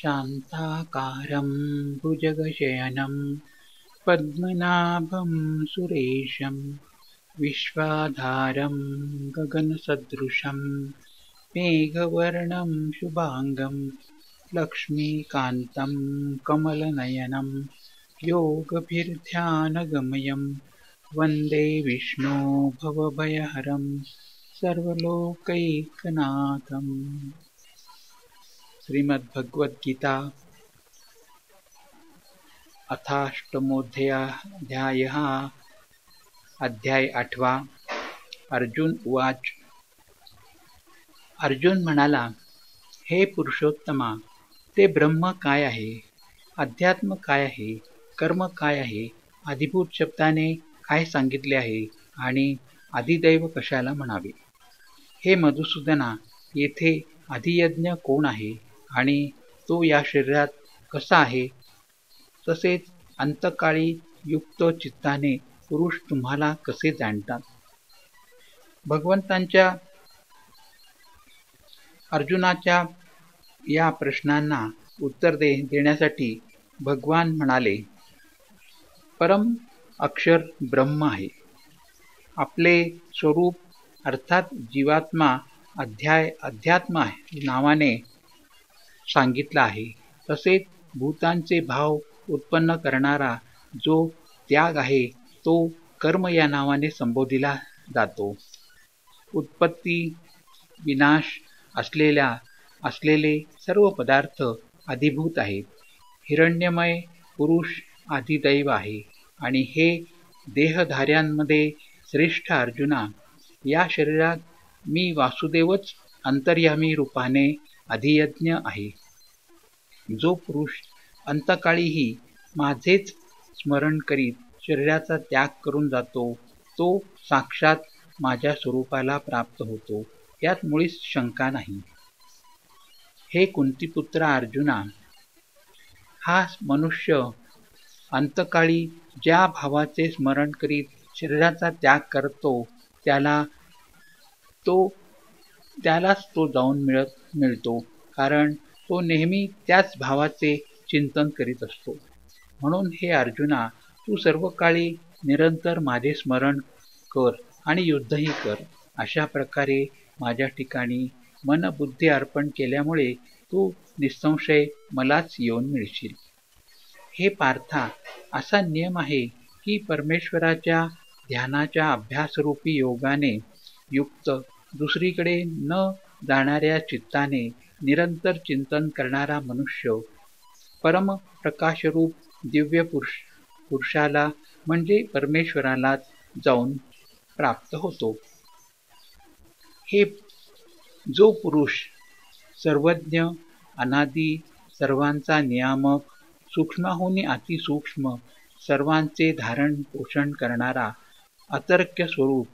शान्ताकारं भुजगशयनं पद्मनाभं सुरेशं विश्वाधारं गगनसदृशं मेघवर्णं शुभांगं लक्ष्मीकान्तं कमलनयनं योगभिर्ध्यानगमयं वन्दे विष्णो भवभयहरं सर्वलोकैकनाथम्। श्रीमद्भगवद्गीता अथाष्टमोऽध्यायः। अध्याय 8। अर्जुन उवाच। अर्जुन म्हणाला, हे पुरुषोत्तमा, ते ब्रह्म काय आहे, अध्यात्म काय आहे, कर्म काय आहे, अधिभूत शब्दाने काय सांगितले आहे आणि अधिदैव कशाला म्हणावे? हे मधुसूदना, येथे अधियज्ञ कोण आहे आणि तो या शरीरात कसा आहे? तसेच अंतकाळी युक्त चित्ताने पुरुष तुम्हाला कसे जाणतात? भगवंतांच्या अर्जुनाच्या या प्रश्नांना उत्तर देण्यासाठी भगवान म्हणाले, परम अक्षर ब्रह्म आहे. आपले स्वरूप अर्थात जीवात्मा अध्यात्म नावाने सांगितला आहे. तसेच भूतांचे भाव उत्पन्न करणारा जो त्याग आहे तो कर्म या नावाने संबोधिला जातो. उत्पत्ती विनाश असलेले सर्व पदार्थ अधिभूत आहेत. हिरण्यमय पुरुष अधिदैव आहे आणि हे देहधार्यांमध्ये श्रेष्ठ अर्जुना, या शरीरात मी वासुदेवच अंतर्यामी रूपाने अधियज्ञ आहे. जो पुरुष अंतकाळीही माझेच स्मरण करीत शरीराचा त्याग करून जातो तो साक्षात माझ्या स्वरूपाला प्राप्त होतो, यात मुळीच शंका नाही. हे कुंतीपुत्र अर्जुना, हा मनुष्य अंतकाळी ज्या भावाचे स्मरण करीत शरीराचा त्याग करतो त्यालाच तो जाऊन मिळतो, कारण तो नेहमी त्याच भावाचे चिंतन करीत असतो. म्हणून हे अर्जुना, तू सर्व काळी निरंतर माझे स्मरण कर आणि युद्धही कर. अशा प्रकारे माझ्या ठिकाणी मन बुद्धी अर्पण केल्यामुळे तू निसंशय मलाच येऊन मिळशील. हे पार्था, असा नियम आहे की परमेश्वराच्या ध्यानाच्या अभ्यासरूपी योगाने युक्त दुसरीकडे न जाणाऱ्या चित्ताने निरंतर चिंतन करणारा मनुष्य परम प्रकाशरूप दिव्य पुरुषाला म्हणजे परमेश्वरालाच जाऊन प्राप्त होतो. हे जो पुरुष सर्वज्ञ, अनादी, सर्वांचा नियामक, सूक्ष्माहून अतिसूक्ष्म, सर्वांचे धारण पोषण करणारा, अतर्क्य स्वरूप,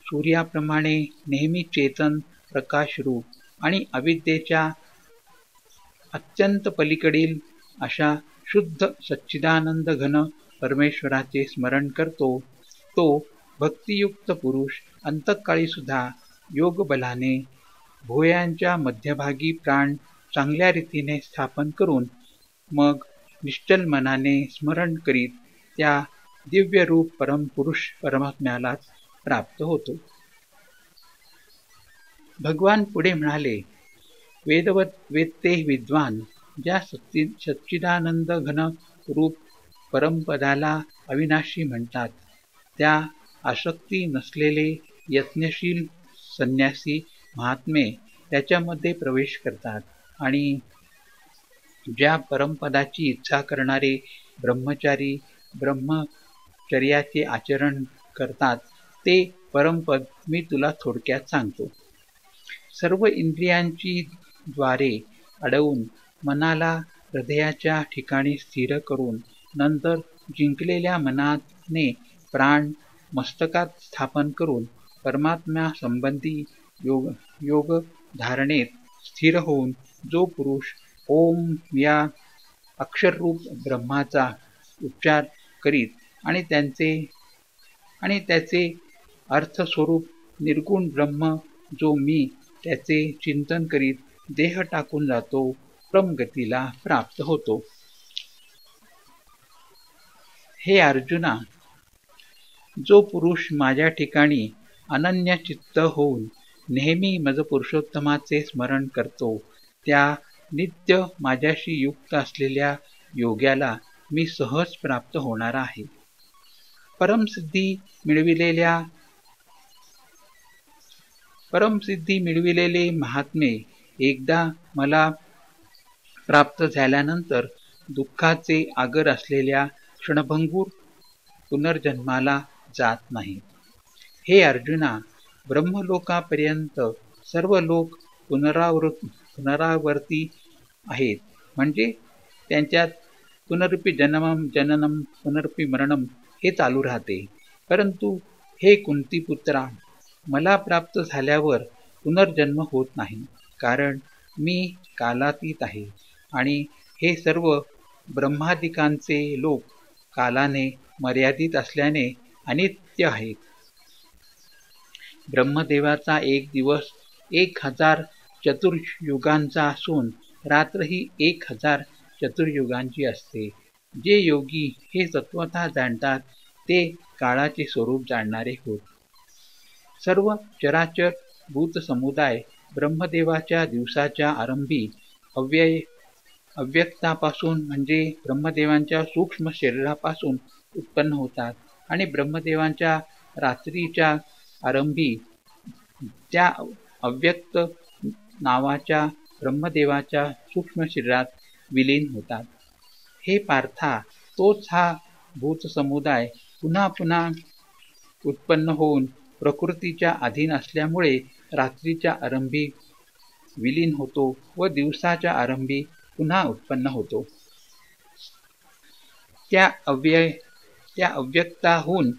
सूर्याप्रमाणे नेहमी चेतन प्रकाशरूप आणि अविद्येच्या अत्यंत पलीकडील अशा शुद्ध सच्चिदानंद घन परमेश्वराचे स्मरण करतो, तो भक्तियुक्त पुरुष अंतकाळी सुद्धा योग बलाने भुवयांच्या मध्यभागी प्राण चांगल्या रीतीने स्थापन करून मग निश्चल मनाने स्मरण करीत त्या दिव्य रूप परमपुरुष परमात्म्यालाच प्राप्त होतो. भगवान पुढे म्हणाले, वेदते विद्वान ज्या सच्चिदानंद घन रूप परमपदाला अविनाशी म्हणतात, त्या आसक्ती नसलेले यत्नशील संन्यासी महात्मे त्याच्यामध्ये प्रवेश करतात आणि ज्या परमपदाची इच्छा करणारे ब्रह्मचारी ब्रह्मचर्याचे आचरण करतात ते परमपद मी तुला थोडक्यात सांगतो. सर्व इंद्रियांची द्वारे अडवून मनाला हृदयाच्या ठिकाणी स्थिर करून नंतर जिंकलेल्या मनाने प्राण मस्तकात स्थापन करून परमात्म्या संबंधी योग धारणेत स्थिर होऊन जो पुरुष ओम या अक्षररूप ब्रह्माचा उच्चार करीत आणि त्याचे अर्थस्वरूप निर्गुण ब्रह्म जो मी त्याचे चिंतन करीत देह टाकून जातो, परमगतीला प्राप्त होतो. हे अर्जुना, जो पुरुष माझ्या ठिकाणी अनन्य चित्त होऊन नेहमी मज पुरुषोत्तमाचे स्मरण करतो, त्या नित्य माझ्याशी युक्त असलेल्या योग्याला मी सहज प्राप्त होणार आहे. परमसिद्धी मिळविलेले महात्मे एकदा मला प्राप्त झाल्यानंतर दुःखाचे आगर असलेल्या क्षणभंगूर पुनर्जन्माला जात नाही. हे अर्जुना, ब्रह्मलोकापर्यंत सर्व लोक पुनरावर्ती आहेत, म्हणजे त्यांच्यात पुनरुपी जननम पुनरुपी मरणम हे चालू राहते. परंतु हे कुंतीपुत्रा, मला प्राप्त झाल्यावर पुनर्जन्म होत नाही, कारण मी कालातीत आहे आणि हे सर्व ब्रह्मादिकांचे लोक कालाने मर्यादित असल्याने अनित्य आहेत. ब्रह्मदेवाचा एक दिवस 1000 चतुर्युगांचा असून रात्र ही 1000 चतुर्युगांची असते. जे योगी हे तत्वतः जाणतात ते काळाचे स्वरूप जाणणारे होत. सर्व चराचर भूत समुदाय ब्रह्मदेवाच्या दिवसाच्या आरंभी अव्यक्तापासून म्हणजे ब्रह्मदेवांच्या सूक्ष्म शरीरापासून उत्पन्न होतात आणि ब्रह्मदेवांच्या रात्रीच्या आरंभी त्या अव्यक्त नावाच्या ब्रह्मदेवाच्या सूक्ष्म शरीरात विलीन होतात. हे पार्था, तोच हा भूतसमुदाय पुन्हा पुन्हा उत्पन्न होऊन प्रकृतीच्या अधीन असल्यामुळे रात्रीच्या आरंभी विलीन होतो व दिवसाच्या आरंभी पुन्हा उत्पन्न होतो. त्या अव्यक्ताहून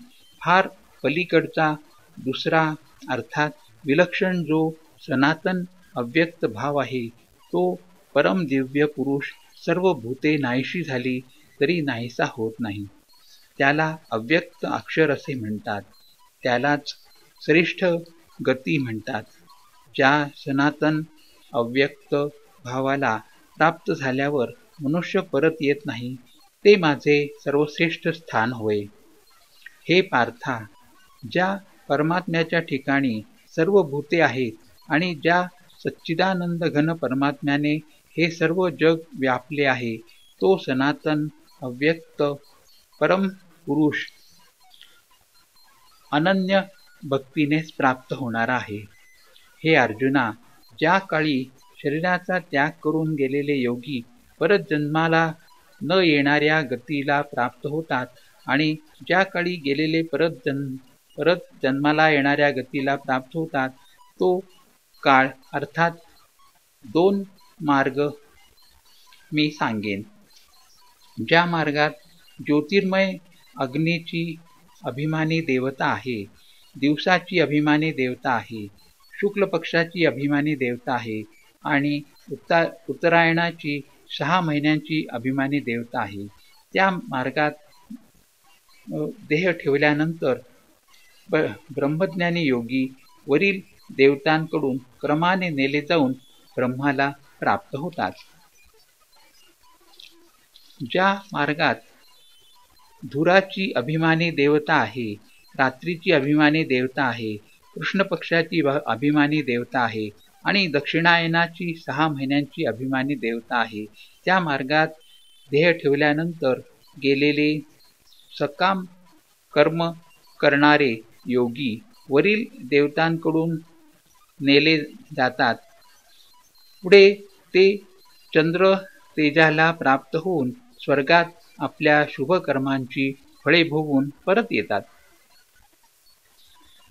फार पलीकडचा दुसरा अर्थात विलक्षण जो सनातन अव्यक्त भाव आहे, तो परम दिव्य पुरुष सर्व भूते नाहीशी झाली तरी नाहीसा होत नाही. त्याला अव्यक्त अक्षर असे म्हणतात. त्यालाच श्रेष्ठ गती म्हणतात. ज्या सनातन अव्यक्त भावाला प्राप्त झाल्यावर मनुष्य परत येत नाही, ते माझे सर्वश्रेष्ठ स्थान होय. हे पार्था, ज्या परमात्म्याच्या ठिकाणी सर्व भूते आहेत आणि ज्या सच्चिदानंद घन परमात्म्याने हे सर्व जग व्यापले आहे, तो सनातन अव्यक्त परम पुरुष अनन्य भक्तीनेच प्राप्त होणारा आहे. हे अर्जुना, ज्या काळी शरीराचा त्याग करून गेलेले योगी परत जन्माला न येणाऱ्या गतीला प्राप्त होतात आणि ज्या काळी गेलेले परत जन्माला येणाऱ्या गतीला प्राप्त होतात, तो काळ अर्थात 2 मार्ग मी सांगेन. ज्या मार्गात ज्योतिर्मय अग्नीची अभिमानी देवता आहे, दिवसाची अभिमानी देवता आहे, शुक्ल पक्षाची अभिमानी देवता आहे आणि उत्तरायणाची 6 महिन्यांची अभिमानी देवता आहे, त्या मार्गात देह ठेवल्यानंतर ब्रह्मज्ञानी योगी वरील देवतांकडून क्रमाने नेले जाऊन ब्रह्माला प्राप्त होतात. ज्या मार्गात धुराची अभिमानी देवता आहे, रात्रीची अभिमानी देवता आहे, कृष्ण पक्षाची अभिमानी देवता आहे आणि दक्षिणायनाची 6 महिन्यांची अभिमानी देवता आहे, त्या मार्गात देह ठेवल्यानंतर गेलेले सकाम कर्म करणारे योगी वरील देवतांकडून नेले जातात. पुढे ते चंद्र तेजाला प्राप्त होऊन स्वर्गात आपल्या शुभ कर्मांची फळे भोगून परत येतात.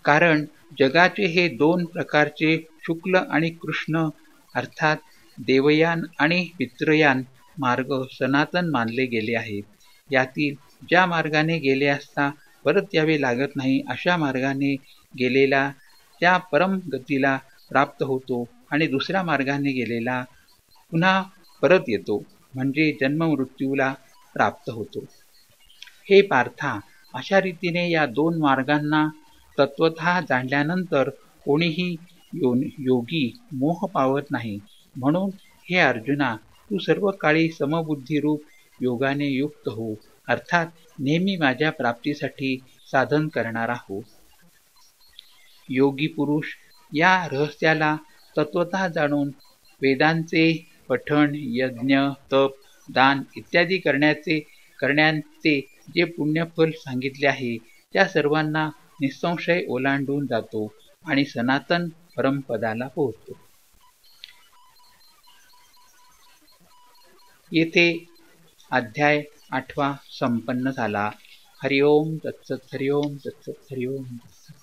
कारण जगाचे हे 2 प्रकारचे शुक्ल आणि कृष्ण अर्थात देवयान आणि पितृयान मार्ग सनातन मानले गेले आहेत. यातील ज्या मार्गाने गेले असता परत यावे लागत नाही, अशा मार्गाने गेलेला त्या परम गतीला प्राप्त होतो आणि दुसऱ्या मार्गाने गेलेला पुन्हा परत येतो, म्हणजे जन्ममृत्यूला प्राप्त होतो. हे पार्था, अशा रीतीने या 2 मार्गांना तत्वतः जाणल्यानंतर कोणीही योगी मोह पावत नाही. म्हणून हे अर्जुना, तू सर्व काळी समबुद्धीरूप योगाने युक्त हो, अर्थात नेहमी माझ्या प्राप्तीसाठी साधन करणारा हो. योगी पुरुष या रहस्याला तत्वतः जाणून वेदांचे पठण, यज्ञ, तप, दान इत्यादी करण्याचे जे पुण्यफल सांगितले आहे त्या सर्वांना निसंशय ओलांडून जातो आणि सनातन परमपदाला पोहोचतो. येथे अध्याय 8 संपन्न झाला. हरिओम तत्सत. हरिओम तत्सत. हरिओम तत्सत.